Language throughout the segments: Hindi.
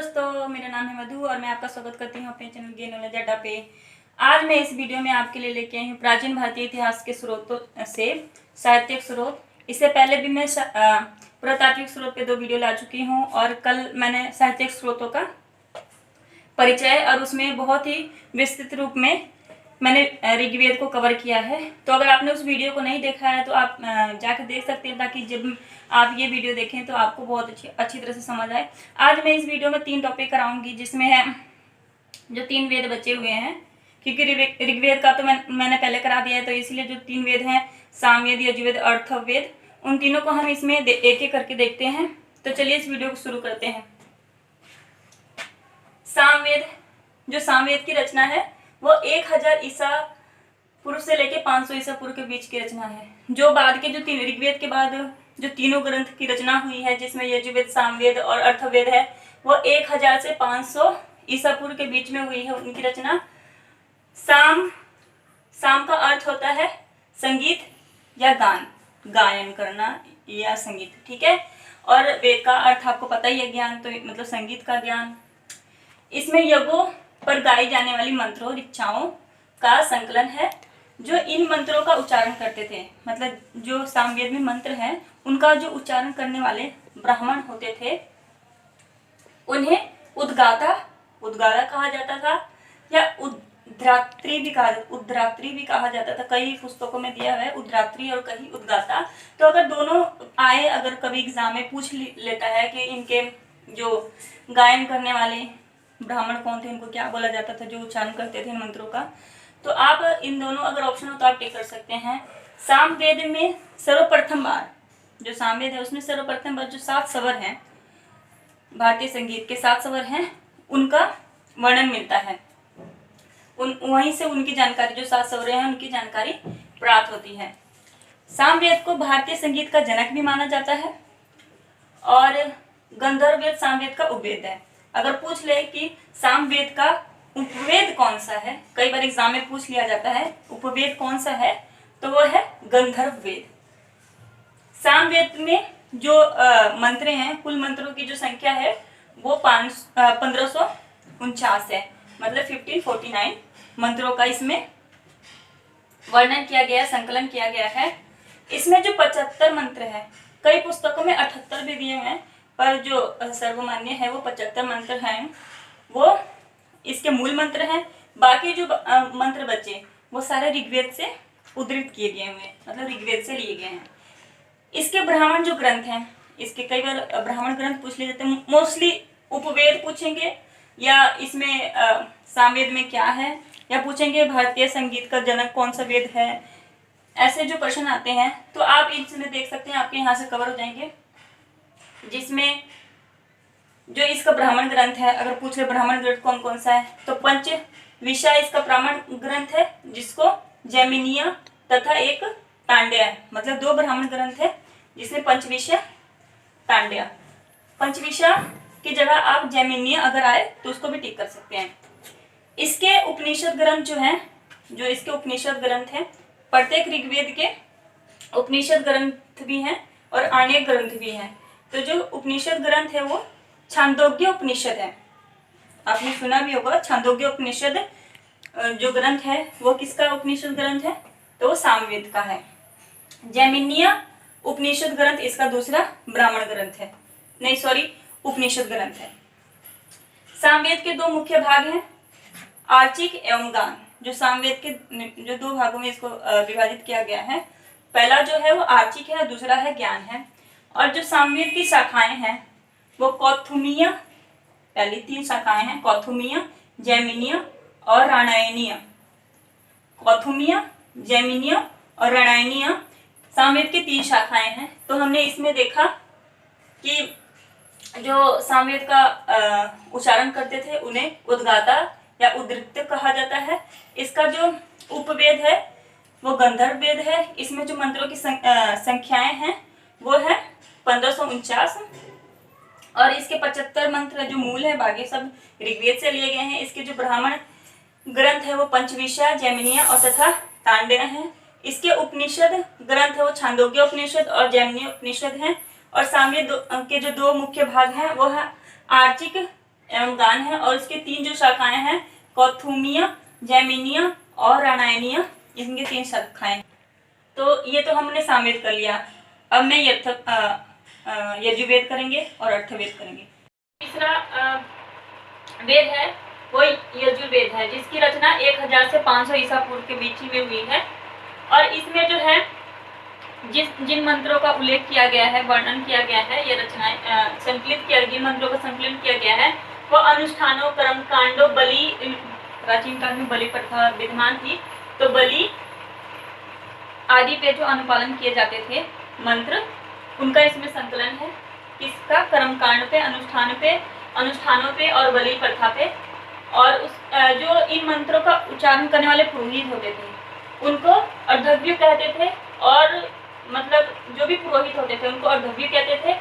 दोस्तों, मेरा नाम है मधु और मैं आपका स्वागत करती हूँ अपने चैनल गेन नॉलेज अड्डा पे। आज मैं इस वीडियो में आपके लिए लेके आई हूँ प्राचीन भारतीय इतिहास के स्रोतों से साहित्यिक स्रोत। इससे पहले भी मैं पुरातात्विक स्रोत पे 2 वीडियो ला चुकी हूँ और कल मैंने साहित्यिक स्रोतों का परिचय और उसमें बहुत ही विस्तृत रूप में मैंने ऋग्वेद को कवर किया है। तो अगर आपने उस वीडियो को नहीं देखा है तो आप जाकर देख सकते हैं, ताकि जब आप ये वीडियो देखें तो आपको बहुत अच्छी तरह से समझ आए। आज मैं इस वीडियो में 3 टॉपिक कराऊंगी, जिसमें है जो 3 वेद बचे हुए हैं, क्योंकि ऋग्वेद का तो मैंने पहले करा दिया है, तो इसलिए जो 3 वेद हैं, सामवेद, यजुर्वेद, अर्थवेद, उन तीनों को हम इसमें एक एक करके देखते हैं। तो चलिए इस वीडियो को शुरू करते हैं। सामवेद, जो सामवेद की रचना है वो 1000 ईसा पूर्व से लेके 500 ईसा पूर्व के बीच की रचना है। जो बाद के जो ऋग्वेद के बाद जो तीनों ग्रंथ की रचना हुई है, जिसमें यजुर्वेद, सामवेद और अर्थवेद है, वो 1000 से 500 ईसा पूर्व के बीच में हुई है उनकी रचना। साम का अर्थ होता है संगीत या गायन करना या संगीत, ठीक है। और वेद का अर्थ आपको पता ही है, ज्ञान, तो मतलब संगीत का ज्ञान। इसमें यज्ञों पर गाई जाने वाली मंत्रों, ऋचाओं का संकलन है। जो इन मंत्रों का उच्चारण करते थे, मतलब जो सामवेद में मंत्र हैं, उनका जो उच्चारण करने वाले ब्राह्मण होते थे, उन्हें उद्गाता कहा जाता था, या उद्धात्री भी कहा जाता था। कई पुस्तकों में दिया है उद्धात्री और कहीं उद्गाता। तो अगर दोनों आए, अगर कभी एग्जाम में पूछ लेता है कि इनके जो गायन करने वाले ब्राह्मण कौन थे, उनको क्या बोला जाता था, जो उच्चारण करते थे इन मंत्रों का, तो आप इन दोनों अगर ऑप्शन हो तो आप टिक कर सकते हैं। सामवेद में सर्वप्रथम बार, जो सामवेद है उसमें सर्वप्रथम बार जो 7 स्वर हैं, भारतीय संगीत के 7 स्वर हैं, उनका वर्णन मिलता है। वहीं से उनकी जानकारी, जो 7 स्वर हैं, उनकी जानकारी प्राप्त होती है। सामवेद को भारतीय संगीत का जनक भी माना जाता है और गंधर्व वेद सामवेद का उपवेद है। अगर पूछ ले कि सामवेद का उपवेद कौन सा है, कई बार एग्जाम में पूछ लिया जाता है उपवेद कौन सा है, तो वो है गंधर्व वेद। सामवेद में जो मंत्र हैं, कुल मंत्रों की जो संख्या है वो 1549 है, मतलब 1549 मंत्रों का इसमें वर्णन किया गया, संकलन किया गया है। इसमें जो 75 मंत्र है, कई पुस्तकों में 78 भी दिए हुए हैं, पर जो सर्वमान्य है वो 75 मंत्र हैं, वो इसके मूल मंत्र हैं। बाकी जो मंत्र बचे वो सारे ऋग्वेद से उद्धृत किए गए हुए, मतलब ऋग्वेद से लिए गए हैं। इसके ब्राह्मण जो ग्रंथ हैं, इसके कई बार ब्राह्मण ग्रंथ पूछ लिए जाते हैं। मोस्टली उपवेद पूछेंगे, या इसमें सामवेद में क्या है, या पूछेंगे भारतीय संगीत का जनक कौन सा वेद है। ऐसे जो प्रश्न आते हैं तो आप इसमें देख सकते हैं, आपके यहाँ से कवर हो जाएंगे। जिसमें जो इसका ब्राह्मण ग्रंथ है, अगर पूछ ले ब्राह्मण ग्रंथ कौन कौन सा है, तो पंचविशा इसका ब्राह्मण ग्रंथ है, जिसको जैमिनीय तथा एक तांड्या है, मतलब 2 ब्राह्मण ग्रंथ है जिसमें पंचविशा, तांड्या। पंचविशा की जगह आप जैमिनीय अगर आए तो उसको भी टिक कर सकते हैं। इसके उपनिषद ग्रंथ जो हैं, जो इसके उपनिषद ग्रंथ हैं, प्रत्येक ऋग्वेद के उपनिषद ग्रंथ भी हैं और अनेक ग्रंथ भी हैं। तो जो उपनिषद ग्रंथ है वो छांदोग्य उपनिषद है, आपने सुना भी होगा। छांदोग्य उपनिषद जो ग्रंथ है वो किसका उपनिषद ग्रंथ है, तो वो सामवेद का है। जैमिनीय उपनिषद ग्रंथ इसका दूसरा ब्राह्मण ग्रंथ है, नहीं सॉरी उपनिषद ग्रंथ है। सामवेद के 2 मुख्य भाग हैं, आर्चिक एवं गान। जो सामवेद के जो 2 भागों में इसको विभाजित किया गया है, पहला जो है वो आर्चिक है, दूसरा है ज्ञान है। और जो सामवेद की शाखाएं हैं वो कौथुमीय, पहली 3 शाखाएं हैं, कौथुमीय, जैमिनीय और राणायनीय। कौथुमीय, जैमिनीय और राणायनीय सामवेद की 3 शाखाएं हैं। तो हमने इसमें देखा कि जो सामवेद का उच्चारण करते थे उन्हें उद्गाता या उद्धृत कहा जाता है। इसका जो उपवेद है वो गंधर्व वेद है। इसमें जो मंत्रों की संख्याएं हैं वो है 1549 और इसके 75 मंत्र जो मूल है, बाकी सब ऋग्वेद से लिए गए हैं। इसके जो ब्राह्मण ग्रंथ है वो पंचविशा, जैमिनीय और तथा तांड्या है। इसके उपनिषद ग्रंथ है वो छांदोग्य उपनिषद और जैमिनीय उपनिषद हैं। और सामवेद के जो 2 मुख्य भाग हैं वो है आर्चिक एवं गान है। और इसके 3 जो शाखाएं हैं, कौथुमीय, जैमिनीय और रामायणीय, इनके 3 शाखाएं। तो ये तो हमने सामवेद कर लिया। अब मैं यजुर्वेद करेंगे और अर्थवेद करेंगे। तीसरा वेद है वो यजुर्वेद है, जिसकी रचना 1000 से 500 ईसा पूर्व के बीच में हुई है। और इसमें जो है जिन मंत्रों का उल्लेख किया गया है, वर्णन किया गया है, ये रचनाएं संकलित किया, जिन मंत्रों का संकलन किया गया है वो अनुष्ठानों, कर्म कांडों, बलि, प्राचीन काल में बलि प्रथा विद्यमान थी, तो बलि आदि पे जो अनुपालन किए जाते थे मंत्र, उनका इसमें संकलन है। किसका? कर्मकांड पे, अनुष्ठानों पे और बलि प्रथा पे। और उस जो इन मंत्रों का उच्चारण करने वाले पुरोहित होते थे उनको अर्धव्य कहते थे, और मतलब जो भी पुरोहित होते थे उनको अर्धव्य कहते थे।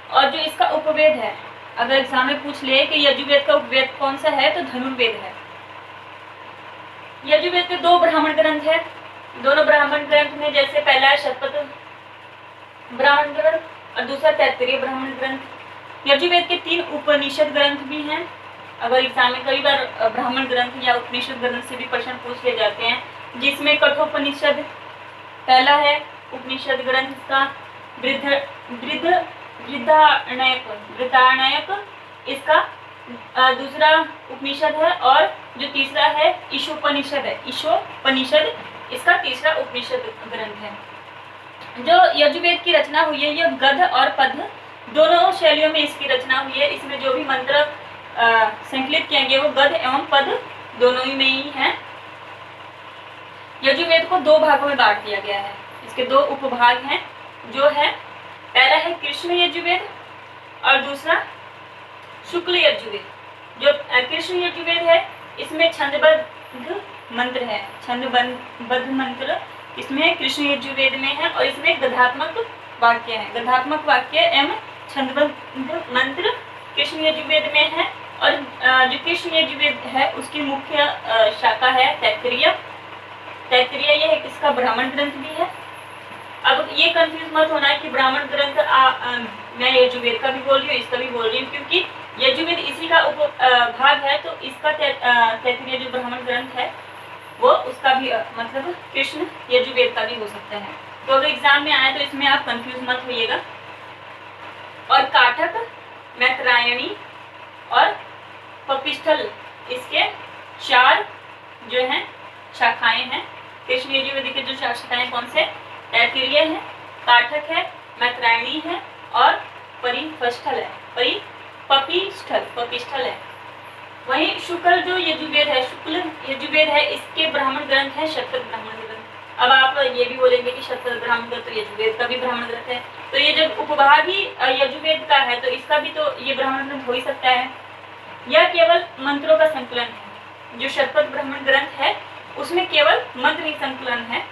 और जो इसका उपवेद है, अगर एग्जाम में पूछ ले कि यजुर्वेद का उपवेद कौन सा है, तो धनुर्वेद है। यजुर्वेद के 2 ब्राह्मण ग्रंथ है। दोनों ब्राह्मण ग्रंथ में जैसे पहला है शतपथ ब्राह्मण ग्रंथ और दूसरा तैत्तिरीय ब्राह्मण ग्रंथ। यजुर्वेद के 3 उपनिषद ग्रंथ भी हैं। अगर एग्जाम में कई बार ब्राह्मण ग्रंथ या उपनिषद ग्रंथ से भी प्रश्न पूछ लिए जाते हैं, जिसमें कठोपनिषद पहला है उपनिषद ग्रंथ का, बृहदारण्यक इसका दूसरा उपनिषद है, और जो तीसरा है ईशोपनिषद है, ईशोपनिषद इसका तीसरा उपनिषद ग्रंथ है। जो यजुर्वेद की रचना हुई है, यह गद्य और पद्य दोनों शैलियों में इसकी रचना हुई है। इसमें जो भी मंत्र संकलित किए गए वो गद्य एवं पद्य दोनों ही में ही है। यजुर्वेद को 2 भागों में बांट दिया गया है। इसके 2 उपभाग हैं, जो है पहला है कृष्ण यजुर्वेद और दूसरा शुक्ल यजुर्वेद। जो कृष्ण यजुर्वेद है इसमें छंदबद्ध मंत्र है, छंदबद्ध मंत्र इसमें कृष्ण यजुर्वेद में है, और इसमें गद्यात्मक वाक्य है। गद्यात्मक वाक्य एवं छंदबद्ध मंत्र कृष्ण यजुर्वेद में है। और जो कृष्ण यजुर्वेद है उसकी मुख्य शाखा है तैत्तिरीय। तैत्तिरीय ये है इसका ब्राह्मण ग्रंथ भी है। अब ये कंफ्यूज मत होना है कि ब्राह्मण ग्रंथ मैं यजुर्वेद का भी बोल रही हूँ, इसका भी बोल रही हूँ, क्योंकि यजुर्वेद इसी का भाग है, तो इसका तैत्तिरीय जो ब्राह्मण ग्रंथ है वो उसका भी मतलब कृष्ण यजुर्वेद का भी हो सकता है। तो अगर एग्जाम में आए तो इसमें आप कंफ्यूज मत होइएगा। और काठक, मैत्रायणी और पपिष्ठल इसके 4 जो हैं शाखाएं हैं। कृष्ण यजुर्वेद के जो 4 शाखाएं कौन से? तैत्तिरीय है, काठक है, मैत्रायणी है और पपिष्ठल है। वहीं शुक्ल जो यजुर्वेद है, शुक्ल यजुर्वेद है, इसके ब्राह्मण ग्रंथ है शतपथ ब्राह्मण ग्रंथ। अब आप ये भी बोलेंगे कि शतपथ ब्राह्मण ग्रंथ तो यजुर्वेद का भी ब्राह्मण ग्रंथ है, तो ये जब उपभाग ही यजुर्वेद का है तो इसका भी तो ये ब्राह्मण ग्रंथ हो ही सकता है। यह केवल मंत्रों का संकलन है। जो शतपथ ब्राह्मण ग्रंथ है उसमें केवल मंत्र ही संकलन है।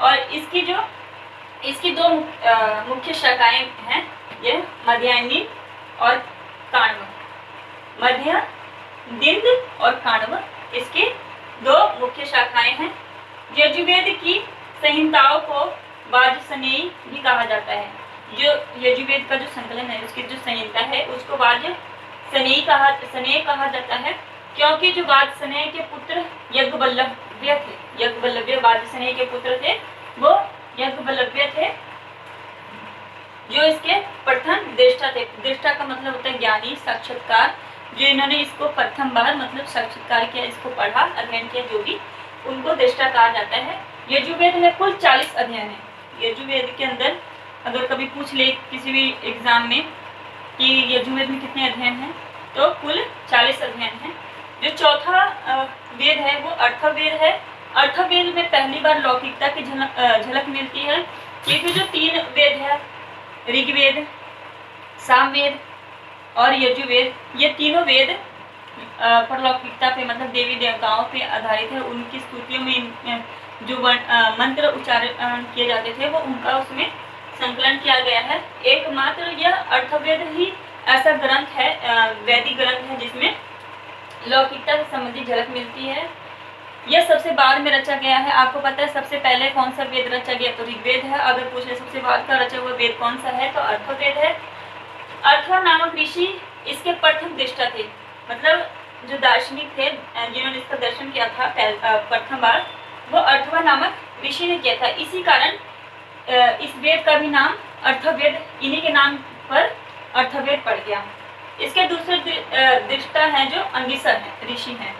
और इसकी 2 मुख्य शाखाएं हैं, ये मध्याह्नि और काण्व। मध्य, दिंद और काण्व इसकी 2 मुख्य शाखाएं हैं। यजुर्वेद की संहिताओं को वाजसनेयी भी कहा जाता है। जो यजुर्वेद का जो संकलन है उसकी जो संहिता है उसको वाजसनेयी कहा जाता है, क्योंकि जो वाजसनेय के पुत्र यज्ञवल्लभ्य थे, यज्ञवल्लभ्य वाजसनेय के पुत्र थे, वो यज्ञवल्लभ्य थे जो इसके प्रथम दृष्टा थे। दृष्टा का मतलब होता है ज्ञानी, साक्षात्कार। जो इन्होंने इसको प्रथम बार मतलब साक्षात्कार किया, इसको पढ़ा, अध्ययन किया, जो भी उनको दृष्टा कहा जाता है। यजुर्वेद में कुल 40 अध्ययन है। यजुर्वेद के अंदर अगर कभी पूछ ले किसी भी एग्जाम में कि यजुर्वेद में कितने अध्ययन हैं, तो कुल 40 अध्ययन हैं। जो चौथा वेद है वो अर्थवेद है। अर्थवेद में पहली बार लौकिकता की झलक मिलती है, क्योंकि जो 3 वेद है, ऋग्वेद, सामवेद और यजुर्वेद, ये तीनों वेद परलौकिकता पे मतलब देवी देवताओं पे आधारित है। उनकी स्तुतियों में जो मंत्र उच्चारण किए जाते थे वो उनका उसमें संकलन किया गया है। एकमात्र यह अर्थवेद ही ऐसा ग्रंथ है, वैदिक ग्रंथ है, जिसमें लौकिकता से संबंधित झलक मिलती है। यह सबसे बाद में रचा गया है। आपको पता है सबसे पहले कौन सा वेद रचा गया? तो ऋग्वेद है। अगर पूछे सबसे बाद का रचा हुआ वेद कौन सा है, तो अर्थवेद है। अर्थव नामक ऋषि इसके प्रथम दृष्टा थे, मतलब जो दार्शनिक थे जिन्होंने इसका दर्शन किया था प्रथम बार, वो अर्थवा नामक ऋषि ने किया था। इसी कारण इस वेद का भी नाम अर्थवेद, इन्हीं के नाम पर अर्थवेद पड़ गया। इसके दूसरे दृष्टा हैं जो अंगिसर हैं, ऋषि हैं।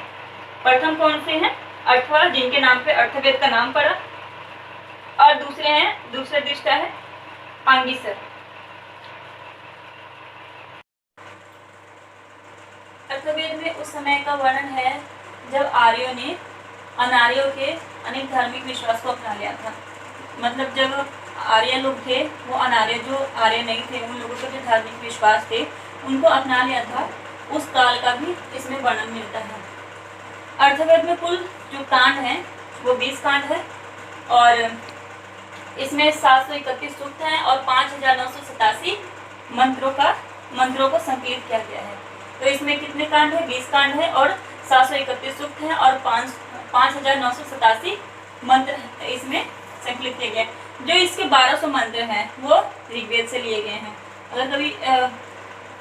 प्रथम कौन से हैं? अर्थवा, जिनके नाम पे अर्थवेद का नाम पड़ा, और दूसरे दृष्टा है अंगिसर। अर्थवेद में उस समय का वर्णन है जब आर्यों ने अनार्यों के अनेक धार्मिक विश्वास को अपना लिया था। मतलब जब आर्य लोग थे, वो अनार्य जो आर्य नहीं थे, उन लोगों के जो धार्मिक विश्वास थे उनको अपना लिया था, उस काल का भी इसमें वर्णन मिलता है। अर्थवेद में कुल जो कांड हैं वो 20 कांड है, और इसमें 731 सूक्त हैं और 5987 मंत्रों को संकलित किया गया है। तो इसमें कितने कांड है? 20 कांड है और 731 सूक्त हैं और 5987 मंत्र इसमें संकलित किए गए। जो इसके 1200 मंत्र हैं वो ऋग्वेद से लिए गए हैं। अगर कभी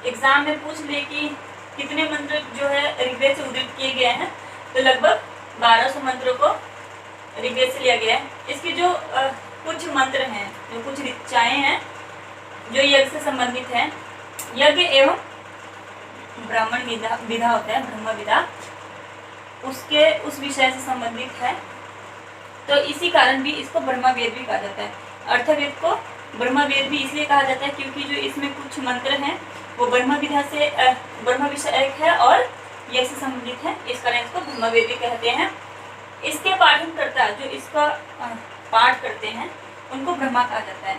एग्जाम में पूछ ले कि कितने मंत्र जो है ऋग्वेद से उद्धृत किए गए हैं, तो लगभग 1200 मंत्रों को ऋग्वेद से लिया गया है। इसकी जो कुछ मंत्र हैं, जो कुछ ऋचाएँ हैं जो यज्ञ से संबंधित हैं, यज्ञ एवं ब्राह्मण विधा होता है, ब्रह्म विधा, उस विषय से संबंधित है। तो इसी कारण भी इसको ब्रह्मवेद भी कहा जाता है। अर्थवेद को ब्रह्मवेद भी इसलिए कहा जाता है क्योंकि जो इसमें कुछ मंत्र हैं वो ब्रह्म विषय है और यज्ञ से संबंधित है, इस कारण इसको ब्रह्मवेद भी कहते हैं। इसके पाठनकर्ता जो इसका पाठ करते हैं उनको ब्रह्मा कहा जाता है।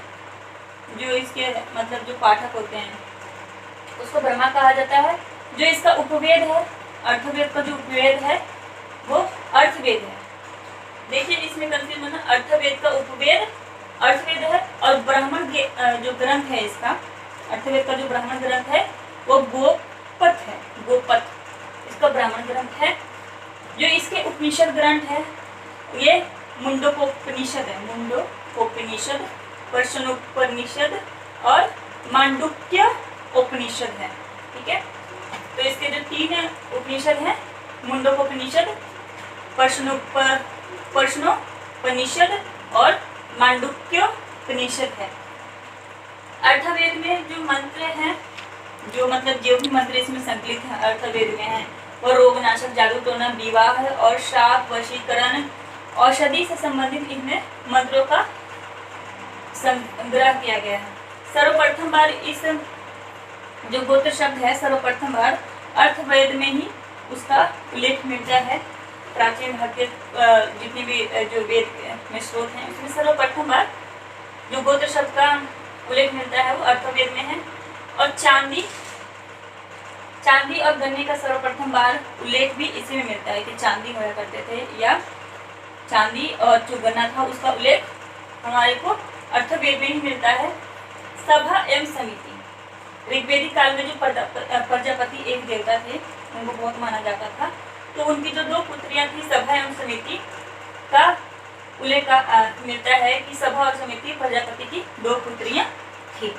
जो इसके मतलब जो पाठक होते हैं उसको ब्रह्मा कहा जाता है। जो इसका उपवेद है, अर्थवेद का जो उपवेद है वो अर्थवेद है। देखिए इसमें कंफ्यूजन होना, अर्थवेद का उपवेद अर्थवेद है, और ब्राह्मण जो ग्रंथ है इसका, अर्थवेद का जो ब्राह्मण ग्रंथ है वो गोपथ है, गोपथ इसका ब्राह्मण ग्रंथ है। जो इसके उपनिषद ग्रंथ है ये मुंडकोपनिषद है, मुंडकोपनिषद, प्रश्नोपनिषद और मांडुक्य उपनिषद है। ठीक है, तो इसके जो 3 उपनिषद हैं, मुंडकोपनिषद, प्रश्नोपनिषद और मांडुक्योपनिषद है। अर्थवेद में जो मंत्र हैं, जो भी मंत्र इसमें संकलित है अर्थवेद में है, वो रोगनाशक, जादू टोना, विवाह और श्राप, वशीकरण, औषधि से संबंधित इनमें मंत्रों का संग्रह किया गया है। सर्वप्रथम बार इस जो गोत्र शब्द है, सर्वप्रथम बार अर्थवेद में ही उसका उल्लेख मिलता है। प्राचीन भारतीय जितने भी जो वेद में स्रोत हैं उसमें सर्वप्रथम बार जो गोत्र शब्द का उल्लेख मिलता है वो अर्थवेद में है। और चांदी और गन्ने का सर्वप्रथम बार उल्लेख भी इसी में मिलता है कि चांदी होया करते थे, या चांदी और जो गन्ना था उसका उल्लेख हमारे को अर्थवेद में ही मिलता है। सभा एवं समिति, ऋग्वेदिक काल में जो प्रजापति एक देवता थे, उनको बहुत माना जाता था, तो उनकी जो 2 पुत्रियां थी सभा एवं समिति का उल्लेख मिलता है कि सभा और समिति प्रजापति की 2 पुत्रियां थी।